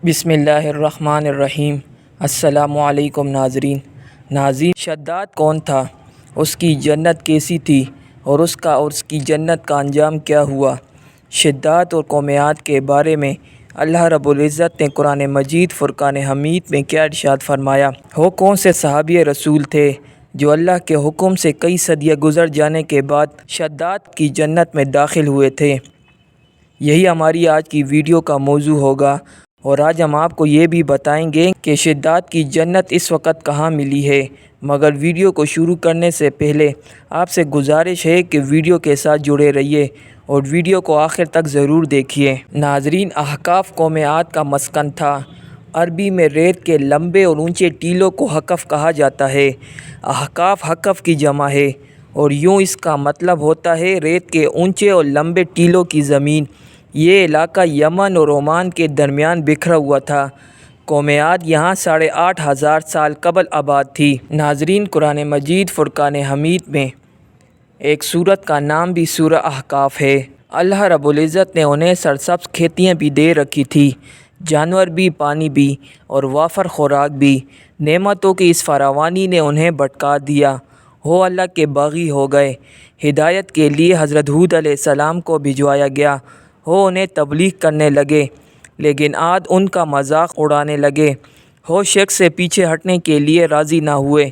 بسم اللہ الرحمن الرحیم۔ السلام علیکم ناظرین، شداد کون تھا، اس کی جنت کیسی تھی اور اس کی جنت کا انجام کیا ہوا؟ شداد اور قوم عاد کے بارے میں اللہ رب العزت نے قرآن مجید فرقان حمید میں کیا ارشاد فرمایا؟ وہ کون سے صحابی رسول تھے جو اللہ کے حکم سے کئی صدیاں گزر جانے کے بعد شداد کی جنت میں داخل ہوئے تھے؟ یہی ہماری آج کی ویڈیو کا موضوع ہوگا، اور آج ہم آپ کو یہ بھی بتائیں گے کہ شداد کی جنت اس وقت کہاں ملی ہے۔ مگر ویڈیو کو شروع کرنے سے پہلے آپ سے گزارش ہے کہ ویڈیو کے ساتھ جڑے رہیے اور ویڈیو کو آخر تک ضرور دیکھیے۔ ناظرین، احقاف قوم عاد کا مسکن تھا۔ عربی میں ریت کے لمبے اور اونچے ٹیلوں کو حقف کہا جاتا ہے۔ احقاف حقف کی جمع ہے اور یوں اس کا مطلب ہوتا ہے ریت کے اونچے اور لمبے ٹیلوں کی زمین۔ یہ علاقہ یمن اور عمان کے درمیان بکھرا ہوا تھا۔ قوم عاد یہاں 8,500 سال قبل آباد تھی۔ ناظرین، قرآن مجید فرقان حمید میں ایک سورت کا نام بھی سورہ احقاف ہے۔ اللہ رب العزت نے انہیں سرسبز کھیتیاں بھی دے رکھی تھی، جانور بھی، پانی بھی اور وافر خوراک بھی۔ نعمتوں کی اس فراوانی نے انہیں بھٹکا دیا۔ وہ اللہ کے باغی ہو گئے۔ ہدایت کے لیے حضرت ہود علیہ السلام کو بھجوایا گیا۔ وہ انہیں تبلیغ کرنے لگے، لیکن عاد ان کا مذاق اڑانے لگے۔ وہ شرک سے پیچھے ہٹنے کے لیے راضی نہ ہوئے۔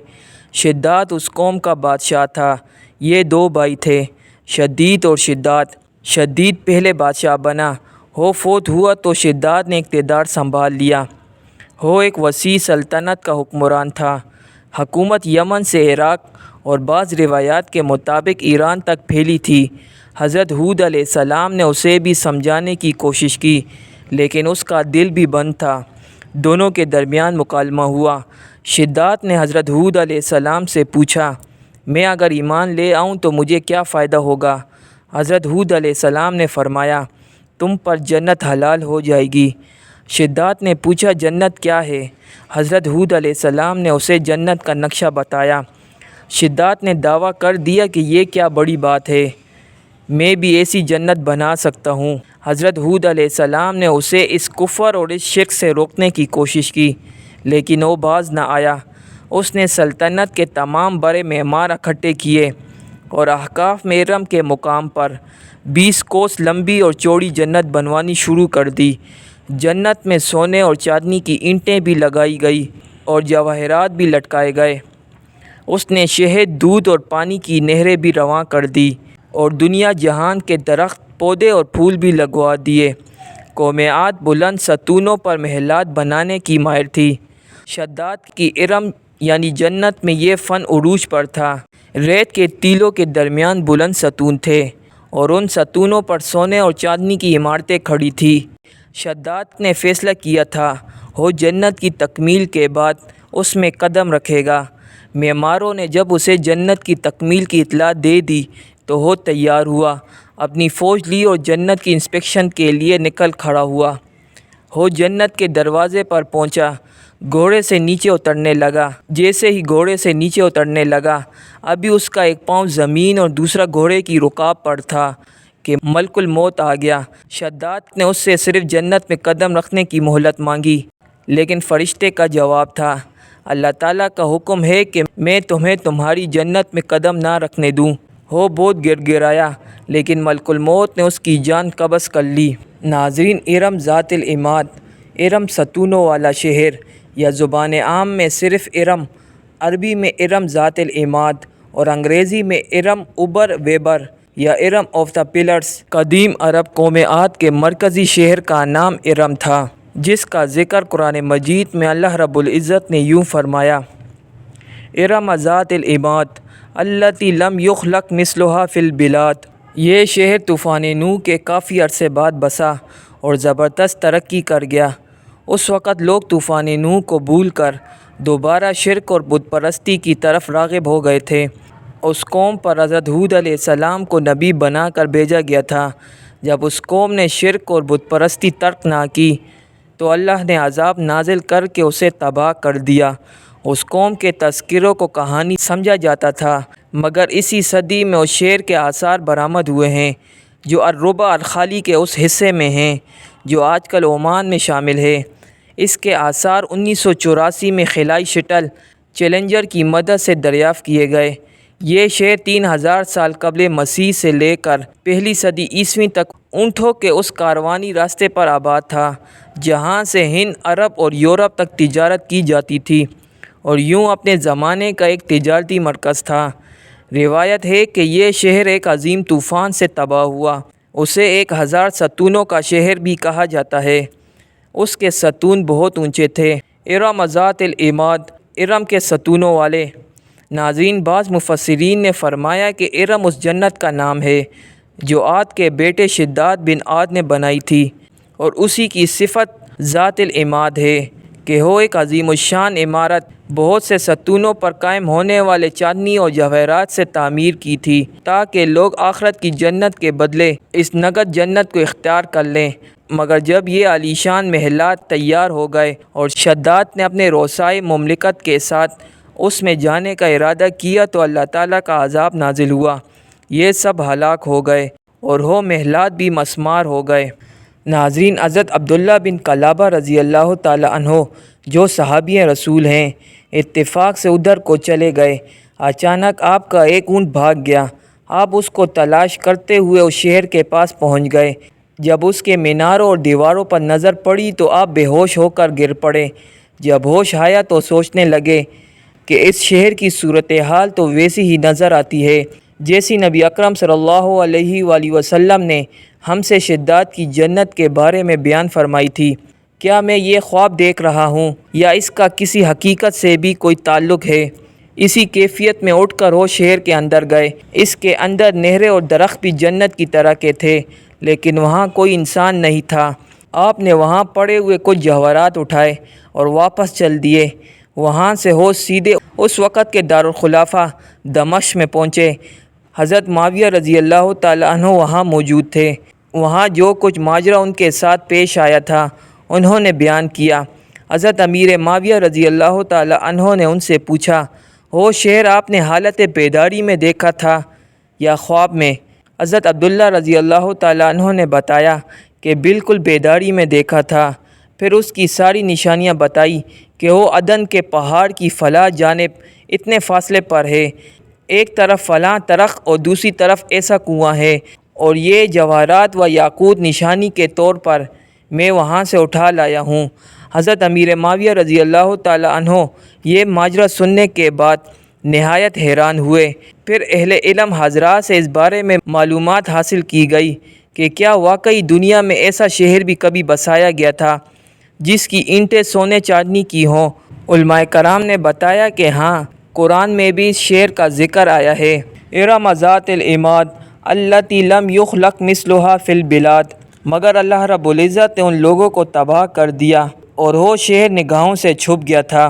شداد اس قوم کا بادشاہ تھا۔ یہ 2 بھائی تھے، شدید اور شداد۔ شدید پہلے بادشاہ بنا۔ وہ فوت ہوا تو شداد نے اقتدار سنبھال لیا۔ وہ ایک وسیع سلطنت کا حکمران تھا۔ حکومت یمن سے عراق اور بعض روایات کے مطابق ایران تک پھیلی تھی۔ حضرت ہود علیہ السلام نے اسے بھی سمجھانے کی کوشش کی، لیکن اس کا دل بھی بند تھا۔ دونوں کے درمیان مکالمہ ہوا۔ شداد نے حضرت ہود علیہ السلام سے پوچھا، میں اگر ایمان لے آؤں تو مجھے کیا فائدہ ہوگا؟ حضرت ہود علیہ السلام نے فرمایا، تم پر جنت حلال ہو جائے گی۔ شداد نے پوچھا، جنت کیا ہے؟ حضرت ہود علیہ السلام نے اسے جنت کا نقشہ بتایا۔ شداد نے دعویٰ کر دیا کہ یہ کیا بڑی بات ہے، میں بھی ایسی جنت بنا سکتا ہوں۔ حضرت ہود علیہ السلام نے اسے اس کفر اور اس شرک سے روکنے کی کوشش کی، لیکن وہ باز نہ آیا۔ اس نے سلطنت کے تمام بڑے معمار اکٹھے کیے اور احقاف میں ارم کے مقام پر 20 کوس لمبی اور چوڑی جنت بنوانی شروع کر دی۔ جنت میں سونے اور چاندی کی اینٹیں بھی لگائی گئی اور جواہرات بھی لٹکائے گئے۔ اس نے شہد، دودھ اور پانی کی نہریں بھی رواں کر دی اور دنیا جہان کے درخت، پودے اور پھول بھی لگوا دیے۔ قوم عاد بلند ستونوں پر محلات بنانے کی ماہر تھی۔ شداد کی ارم یعنی جنت میں یہ فن عروج پر تھا۔ ریت کے ٹیلوں کے درمیان بلند ستون تھے اور ان ستونوں پر سونے اور چاندی کی عمارتیں کھڑی تھیں۔ شداد نے فیصلہ کیا تھا وہ جنت کی تکمیل کے بعد اس میں قدم رکھے گا۔ معماروں نے جب اسے جنت کی تکمیل کی اطلاع دے دی تو وہ تیار ہوا، اپنی فوج لی اور جنت کی انسپیکشن کے لیے نکل کھڑا ہوا۔ وہ جنت کے دروازے پر پہنچا، گھوڑے سے نیچے اترنے لگا۔ جیسے ہی گھوڑے سے نیچے اترنے لگا، ابھی اس کا ایک پاؤں زمین اور دوسرا گھوڑے کی رکاب پر تھا کہ ملک الموت آ گیا۔ شداد نے اس سے صرف جنت میں قدم رکھنے کی مہلت مانگی، لیکن فرشتے کا جواب تھا، اللہ تعالیٰ کا حکم ہے کہ میں تمہیں تمہاری جنت میں قدم نہ رکھنے دوں۔ وہ بہت گر گرایا، لیکن ملک الموت نے اس کی جان قبض کر لی۔ ناظرین، ارم ذات العماد، ارم ستونوں والا شہر، یا زبان عام میں صرف ارم، عربی میں ارم ذات العماد اور انگریزی میں ارم اوبر ویبر یا ارم آف دا پلرز۔ قدیم عرب قوم عاد کے مرکزی شہر کا نام ارم تھا، جس کا ذکر قرآن مجید میں اللہ رب العزت نے یوں فرمایا، ارم ذات العماد التی لم یخلق مثلها فی البلاد۔ یہ شہر طوفان نوح کے کافی عرصے بعد بسا اور زبردست ترقی کر گیا۔ اس وقت لوگ طوفان نوح کو بھول کر دوبارہ شرک اور بت پرستی کی طرف راغب ہو گئے تھے۔ اس قوم پر حضرت ہود علیہ السلام کو نبی بنا کر بھیجا گیا تھا۔ جب اس قوم نے شرک اور بت پرستی ترک نہ کی تو اللہ نے عذاب نازل کر کے اسے تباہ کر دیا۔ اس قوم کے تذکروں کو کہانی سمجھا جاتا تھا، مگر اسی صدی میں اس شہر کے آثار برآمد ہوئے ہیں جو الربع الخالی کے اس حصے میں ہیں جو آج کل عمان میں شامل ہے۔ اس کے آثار 1984 میں خلائی شٹل چیلنجر کی مدد سے دریافت کیے گئے۔ یہ شہر 3000 سال قبل مسیح سے لے کر پہلی صدی عیسوی تک اونٹوں کے اس کاروانی راستے پر آباد تھا جہاں سے ہند، عرب اور یورپ تک تجارت کی جاتی تھی، اور یوں اپنے زمانے کا ایک تجارتی مرکز تھا۔ روایت ہے کہ یہ شہر ایک عظیم طوفان سے تباہ ہوا۔ اسے 1000 ستونوں کا شہر بھی کہا جاتا ہے۔ اس کے ستون بہت اونچے تھے۔ ارم ذات العماد، ارم کے ستونوں والے۔ ناظرین، بعض مفسرین نے فرمایا کہ ارم اس جنت کا نام ہے جو عاد کے بیٹے شداد بن عاد نے بنائی تھی، اور اسی کی صفت ذات العماد ہے کہ وہ ایک عظیم الشان عمارت بہت سے ستونوں پر قائم ہونے والے چاندنی اور جواہرات سے تعمیر کی تھی تاکہ لوگ آخرت کی جنت کے بدلے اس نگد جنت کو اختیار کر لیں۔ مگر جب یہ عالیشان محلات تیار ہو گئے اور شداد نے اپنے رؤسائے مملکت کے ساتھ اس میں جانے کا ارادہ کیا تو اللہ تعالیٰ کا عذاب نازل ہوا۔ یہ سب ہلاک ہو گئے اور وہ محلات بھی مسمار ہو گئے۔ ناظرین، حضرت عبداللہ بن قلابہ رضی اللہ تعالیٰ عنہ جو صحابی رسول ہیں، اتفاق سے ادھر کو چلے گئے۔ اچانک آپ کا ایک اونٹ بھاگ گیا۔ آپ اس کو تلاش کرتے ہوئے اس شہر کے پاس پہنچ گئے۔ جب اس کے میناروں اور دیواروں پر نظر پڑی تو آپ بے ہوش ہو کر گر پڑے۔ جب ہوش آیا تو سوچنے لگے کہ اس شہر کی صورتحال تو ویسی ہی نظر آتی ہے جیسی نبی اکرم صلی اللہ علیہ وآلہ وسلم نے ہم سے شداد کی جنت کے بارے میں بیان فرمائی تھی۔ کیا میں یہ خواب دیکھ رہا ہوں یا اس کا کسی حقیقت سے بھی کوئی تعلق ہے؟ اسی کیفیت میں اٹھ کر وہ شہر کے اندر گئے۔ اس کے اندر نہریں اور درخت بھی جنت کی طرح کے تھے، لیکن وہاں کوئی انسان نہیں تھا۔ آپ نے وہاں پڑے ہوئے کچھ جواہرات اٹھائے اور واپس چل دیے۔ وہاں سے وہ سیدھے اس وقت کے دارالخلافہ دمشق میں پہنچے۔ حضرت معاویہ رضی اللہ تعالیٰ عنہ وہاں موجود تھے۔ وہاں جو کچھ ماجرا ان کے ساتھ پیش آیا تھا انہوں نے بیان کیا۔ حضرت امیر معاویہ رضی اللہ تعالیٰ عنہ نے ان سے پوچھا، وہ شہر آپ نے حالت بیداری میں دیکھا تھا یا خواب میں؟ حضرت عبداللہ رضی اللہ تعالیٰ عنہ نے بتایا کہ بالکل بیداری میں دیکھا تھا۔ پھر اس کی ساری نشانیاں بتائی کہ وہ عدن کے پہاڑ کی فلاں جانب اتنے فاصلے پر ہے، ایک طرف فلاں درخت اور دوسری طرف ایسا کنواں ہے، اور یہ جواہرات و یاقوت نشانی کے طور پر میں وہاں سے اٹھا لایا ہوں۔ حضرت امیر معاویہ رضی اللہ تعالیٰ عنہ یہ ماجرا سننے کے بعد نہایت حیران ہوئے۔ پھر اہل علم حضرات سے اس بارے میں معلومات حاصل کی گئی کہ کیا واقعی دنیا میں ایسا شہر بھی کبھی بسایا گیا تھا جس کی اینٹیں سونے چاندنی کی ہوں؟ علماء کرام نے بتایا کہ ہاں، قرآن میں بھی اس شہر کا ذکر آیا ہے۔ ارم ذات العماد التی لم یخلق مثلھا فی البلاد۔ مگر اللہ رب العزت نے ان لوگوں کو تباہ کر دیا اور وہ شہر نگاہوں سے چھپ گیا تھا۔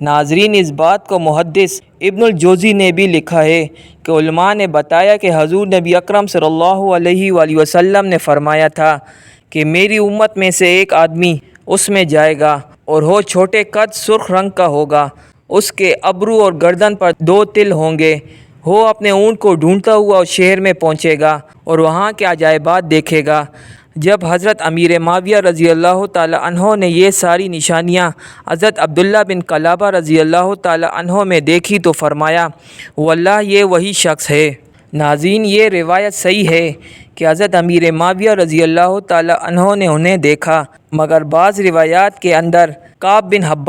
ناظرین، اس بات کو محدث ابن الجوزی نے بھی لکھا ہے کہ علماء نے بتایا کہ حضور نبی اکرم صلی اللہ علیہ وآلہ وسلم نے فرمایا تھا کہ میری امت میں سے ایک آدمی اس میں جائے گا اور وہ چھوٹے قد، سرخ رنگ کا ہوگا، اس کے ابرو اور گردن پر 2 تل ہوں گے۔ وہ اپنے اونٹ کو ڈھونڈتا ہوا اس شہر میں پہنچے گا اور وہاں کے عجائبات دیکھے گا۔ جب حضرت امیر معاویہ رضی اللہ تعالیٰ عنہ نے یہ ساری نشانیاں حضرت عبداللہ بن قلابہ رضی اللہ تعالیٰ عنہ میں دیکھی تو فرمایا، واللہ یہ وہی شخص ہے۔ ناظرین، یہ روایت صحیح ہے کہ حضرت امیر معاویہ رضی اللہ تعالیٰ عنہ نے انہیں دیکھا، مگر بعض روایات کے اندر کعب بن حبار